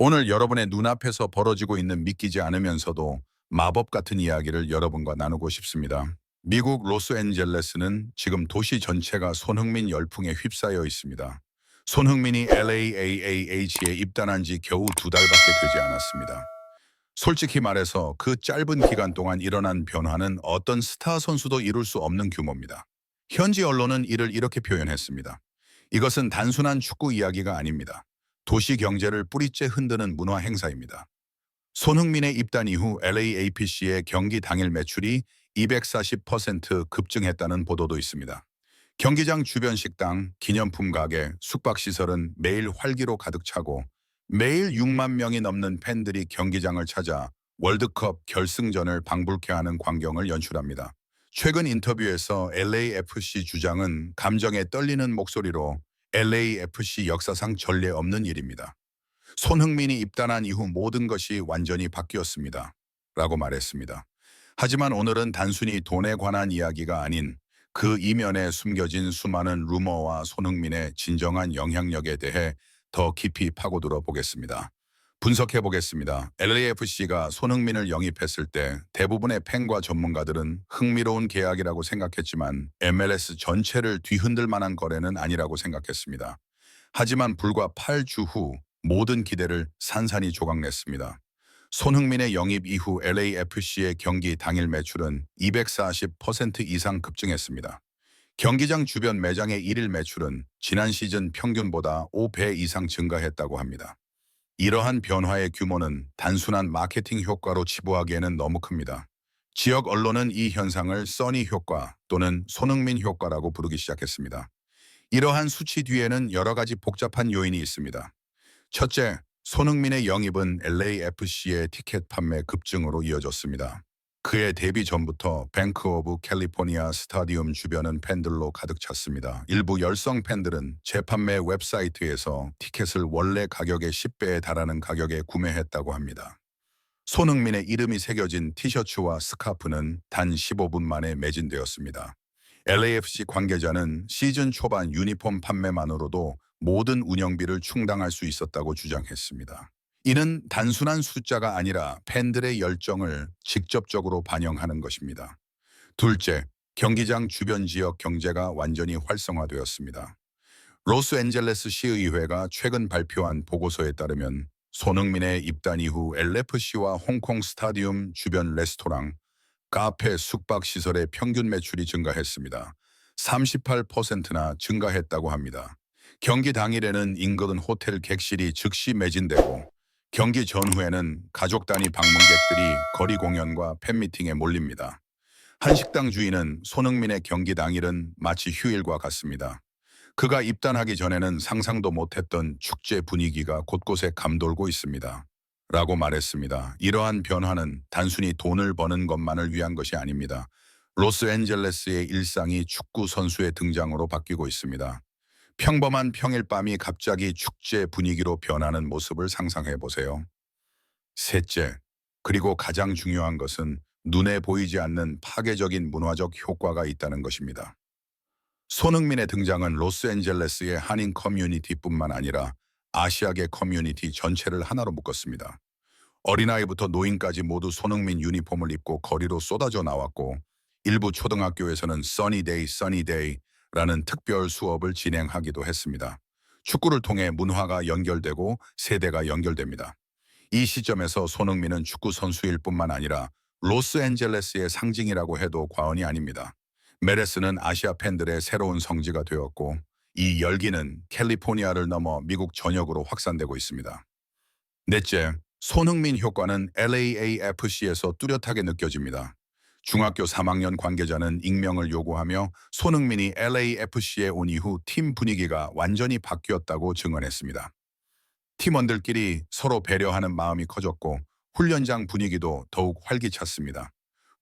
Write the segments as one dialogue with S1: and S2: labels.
S1: 오늘 여러분의 눈앞에서 벌어지고 있는 믿기지 않으면서도 마법 같은 이야기를 여러분과 나누고 싶습니다. 미국 로스앤젤레스는 지금 도시 전체가 손흥민 열풍에 휩싸여 있습니다. 손흥민이 LAAAH에 입단한 지 겨우 2달밖에 되지 않았습니다. 솔직히 말해서 그 짧은 기간 동안 일어난 변화는 어떤 스타 선수도 이룰 수 없는 규모입니다. 현지 언론은 이를 이렇게 표현했습니다. 이것은 단순한 축구 이야기가 아닙니다. 도시 경제를 뿌리째 흔드는 문화 행사입니다. 손흥민의 입단 이후 LAAPC의 경기 당일 매출이 240% 급증했다는 보도도 있습니다. 경기장 주변 식당, 기념품 가게, 숙박시설은 매일 활기로 가득 차고 매일 6만 명이 넘는 팬들이 경기장을 찾아 월드컵 결승전을 방불케 하는 광경을 연출합니다. 최근 인터뷰에서 LAFC 주장은 감정에 떨리는 목소리로 LAFC 역사상 전례 없는 일입니다. 손흥민이 입단한 이후 모든 것이 완전히 바뀌었습니다. 라고 말했습니다. 하지만 오늘은 단순히 돈에 관한 이야기가 아닌 그 이면에 숨겨진 수많은 루머와 손흥민의 진정한 영향력에 대해 더 깊이 파고들어 보겠습니다. 분석해 보겠습니다. LAFC가 손흥민을 영입했을 때 대부분의 팬과 전문가들은 흥미로운 계약이라고 생각했지만 MLS 전체를 뒤흔들 만한 거래는 아니라고 생각했습니다. 하지만 불과 8주 후 모든 기대를 산산이 조각냈습니다. 손흥민의 영입 이후 LAFC의 경기 당일 매출은 240% 이상 급증했습니다. 경기장 주변 매장의 일일 매출은 지난 시즌 평균보다 5배 이상 증가했다고 합니다. 이러한 변화의 규모는 단순한 마케팅 효과로 치부하기에는 너무 큽니다. 지역 언론은 이 현상을 써니 효과 또는 손흥민 효과라고 부르기 시작했습니다. 이러한 수치 뒤에는 여러 가지 복잡한 요인이 있습니다. 첫째, 손흥민의 영입은 LAFC의 티켓 판매 급증으로 이어졌습니다. 그의 데뷔 전부터 뱅크 오브 캘리포니아 스타디움 주변은 팬들로 가득 찼습니다. 일부 열성 팬들은 재판매 웹사이트에서 티켓을 원래 가격의 10배에 달하는 가격에 구매했다고 합니다. 손흥민의 이름이 새겨진 티셔츠와 스카프는 단 15분 만에 매진되었습니다. LAFC 관계자는 시즌 초반 유니폼 판매만으로도 모든 운영비를 충당할 수 있었다고 주장했습니다. 이는 단순한 숫자가 아니라 팬들의 열정을 직접적으로 반영하는 것입니다. 둘째, 경기장 주변 지역 경제가 완전히 활성화되었습니다. 로스앤젤레스 시의회가 최근 발표한 보고서에 따르면 손흥민의 입단 이후 LFC와 홍콩 스타디움 주변 레스토랑, 카페, 숙박시설의 평균 매출이 증가했습니다. 38%나 증가했다고 합니다. 경기 당일에는 인근 호텔 객실이 즉시 매진되고 경기 전후에는 가족 단위 방문객들이 거리 공연과 팬미팅에 몰립니다. 한 식당 주인은 손흥민의 경기 당일은 마치 휴일과 같습니다. 그가 입단하기 전에는 상상도 못했던 축제 분위기가 곳곳에 감돌고 있습니다. 라고 말했습니다. 이러한 변화는 단순히 돈을 버는 것만을 위한 것이 아닙니다. 로스앤젤레스의 일상이 축구 선수의 등장으로 바뀌고 있습니다. 평범한 평일 밤이 갑자기 축제 분위기로 변하는 모습을 상상해 보세요. 셋째, 그리고 가장 중요한 것은 눈에 보이지 않는 파괴적인 문화적 효과가 있다는 것입니다. 손흥민의 등장은 로스앤젤레스의 한인 커뮤니티뿐만 아니라 아시아계 커뮤니티 전체를 하나로 묶었습니다. 어린아이부터 노인까지 모두 손흥민 유니폼을 입고 거리로 쏟아져 나왔고 일부 초등학교에서는 써니데이라는 특별 수업을 진행하기도 했습니다. 축구를 통해 문화가 연결되고 세대가 연결됩니다. 이 시점에서 손흥민은 축구 선수일 뿐만 아니라 로스앤젤레스의 상징이라고 해도 과언이 아닙니다. 메레스는 아시아 팬들의 새로운 성지가 되었고 이 열기는 캘리포니아를 넘어 미국 전역으로 확산되고 있습니다. 넷째, 손흥민 효과는 LAAFC에서 뚜렷하게 느껴집니다. 중학교 3학년 관계자는 익명을 요구하며 손흥민이 LAFC에 온 이후 팀 분위기가 완전히 바뀌었다고 증언했습니다. 팀원들끼리 서로 배려하는 마음이 커졌고 훈련장 분위기도 더욱 활기찼습니다.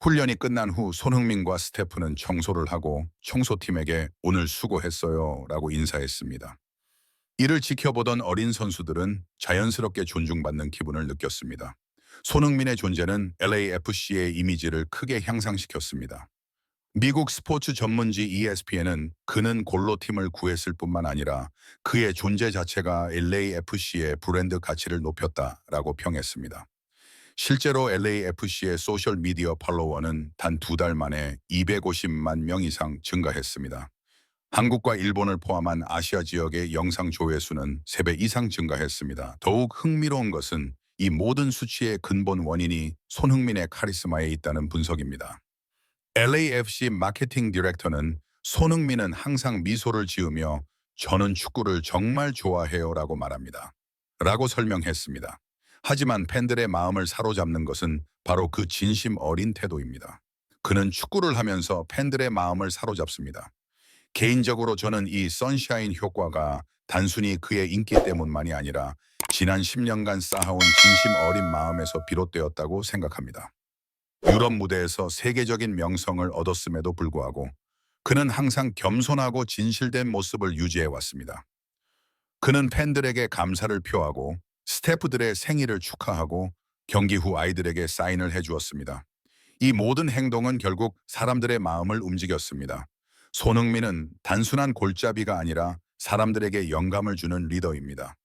S1: 훈련이 끝난 후 손흥민과 스태프는 청소를 하고 청소팀에게 오늘 수고했어요 라고 인사했습니다. 이를 지켜보던 어린 선수들은 자연스럽게 존중받는 기분을 느꼈습니다. 손흥민의 존재는 LAFC의 이미지를 크게 향상시켰습니다. 미국 스포츠 전문지 ESPN은 그는 골로 팀을 구했을 뿐만 아니라 그의 존재 자체가 LAFC의 브랜드 가치를 높였다라고 평했습니다. 실제로 LAFC의 소셜미디어 팔로워는 단 2달 만에 250만 명 이상 증가했습니다. 한국과 일본을 포함한 아시아 지역의 영상 조회수는 3배 이상 증가했습니다. 더욱 흥미로운 것은 이 모든 수치의 근본 원인이 손흥민의 카리스마에 있다는 분석입니다. LAFC 마케팅 디렉터는 손흥민은 항상 미소를 지으며 저는 축구를 정말 좋아해요 라고 말합니다. 라고 설명했습니다. 하지만 팬들의 마음을 사로잡는 것은 바로 그 진심 어린 태도입니다. 그는 축구를 하면서 팬들의 마음을 사로잡습니다. 개인적으로 저는 이 선샤인 효과가 단순히 그의 인기 때문만이 아니라 지난 10년간 쌓아온 진심 어린 마음에서 비롯되었다고 생각합니다. 유럽 무대에서 세계적인 명성을 얻었음에도 불구하고 그는 항상 겸손하고 진실된 모습을 유지해 왔습니다. 그는 팬들에게 감사를 표하고 스태프들의 생일을 축하하고 경기 후 아이들에게 사인을 해주었습니다. 이 모든 행동은 결국 사람들의 마음을 움직였습니다. 손흥민은 단순한 골잡이가 아니라 사람들에게 영감을 주는 리더입니다.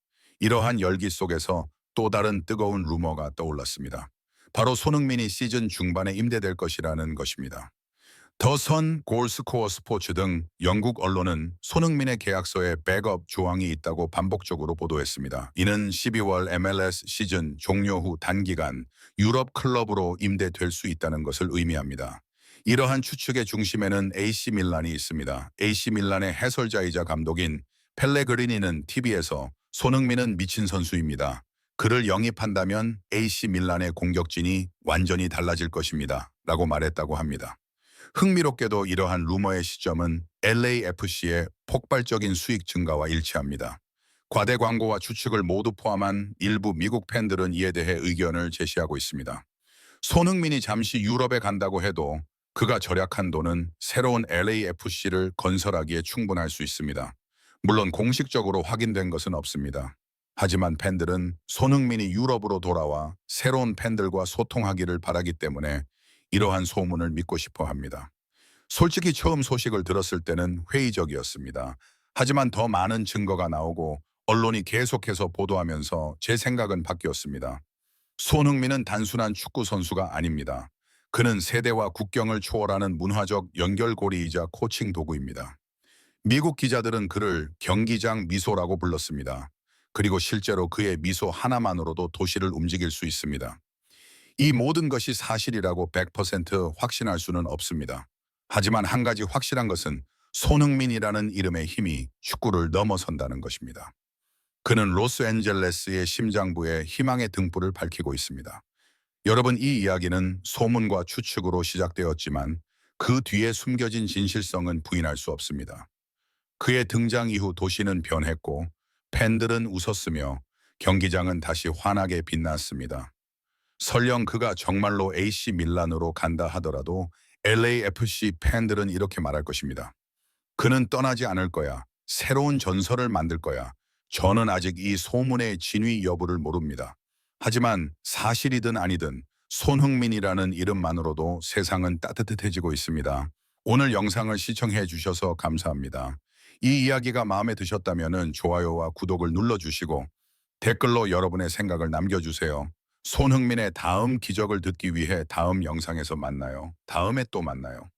S1: 이러한 열기 속에서 또 다른 뜨거운 루머가 떠올랐습니다. 바로 손흥민이 시즌 중반에 임대될 것이라는 것입니다. 더선, 골스코어 스포츠 등 영국 언론은 손흥민의 계약서에 백업 조항이 있다고 반복적으로 보도했습니다. 이는 12월 MLS 시즌 종료 후 단기간 유럽 클럽으로 임대될 수 있다는 것을 의미합니다. 이러한 추측의 중심에는 AC 밀란이 있습니다. AC 밀란의 해설자이자 감독인 펠레그리니는 TV에서 손흥민은 미친 선수입니다. 그를 영입한다면 AC 밀란의 공격진이 완전히 달라질 것입니다. 라고 말했다고 합니다. 흥미롭게도 이러한 루머의 시점은 LAFC의 폭발적인 수익 증가와 일치합니다. 과대 광고와 추측을 모두 포함한 일부 미국 팬들은 이에 대해 의견을 제시하고 있습니다. 손흥민이 잠시 유럽에 간다고 해도 그가 절약한 돈은 새로운 LAFC를 건설하기에 충분할 수 있습니다. 물론 공식적으로 확인된 것은 없습니다. 하지만 팬들은 손흥민이 유럽으로 돌아와 새로운 팬들과 소통하기를 바라기 때문에 이러한 소문을 믿고 싶어 합니다. 솔직히 처음 소식을 들었을 때는 회의적이었습니다. 하지만 더 많은 증거가 나오고 언론이 계속해서 보도하면서 제 생각은 바뀌었습니다. 손흥민은 단순한 축구 선수가 아닙니다. 그는 세대와 국경을 초월하는 문화적 연결고리이자 코칭 도구입니다. 미국 기자들은 그를 경기장 미소라고 불렀습니다. 그리고 실제로 그의 미소 하나만으로도 도시를 움직일 수 있습니다. 이 모든 것이 사실이라고 100% 확신할 수는 없습니다. 하지만 한 가지 확실한 것은 손흥민이라는 이름의 힘이 축구를 넘어선다는 것입니다. 그는 로스앤젤레스의 심장부에 희망의 등불을 밝히고 있습니다. 여러분, 이 이야기는 소문과 추측으로 시작되었지만 그 뒤에 숨겨진 진실성은 부인할 수 없습니다. 그의 등장 이후 도시는 변했고 팬들은 웃었으며 경기장은 다시 환하게 빛났습니다. 설령 그가 정말로 AC 밀란으로 간다 하더라도 LAFC 팬들은 이렇게 말할 것입니다. 그는 떠나지 않을 거야. 새로운 전설을 만들 거야. 저는 아직 이 소문의 진위 여부를 모릅니다. 하지만 사실이든 아니든 손흥민이라는 이름만으로도 세상은 따뜻해지고 있습니다. 오늘 영상을 시청해 주셔서 감사합니다. 이 이야기가 마음에 드셨다면 좋아요와 구독을 눌러주시고 댓글로 여러분의 생각을 남겨주세요. 손흥민의 다음 기적을 듣기 위해 다음 영상에서 만나요. 다음에 또 만나요.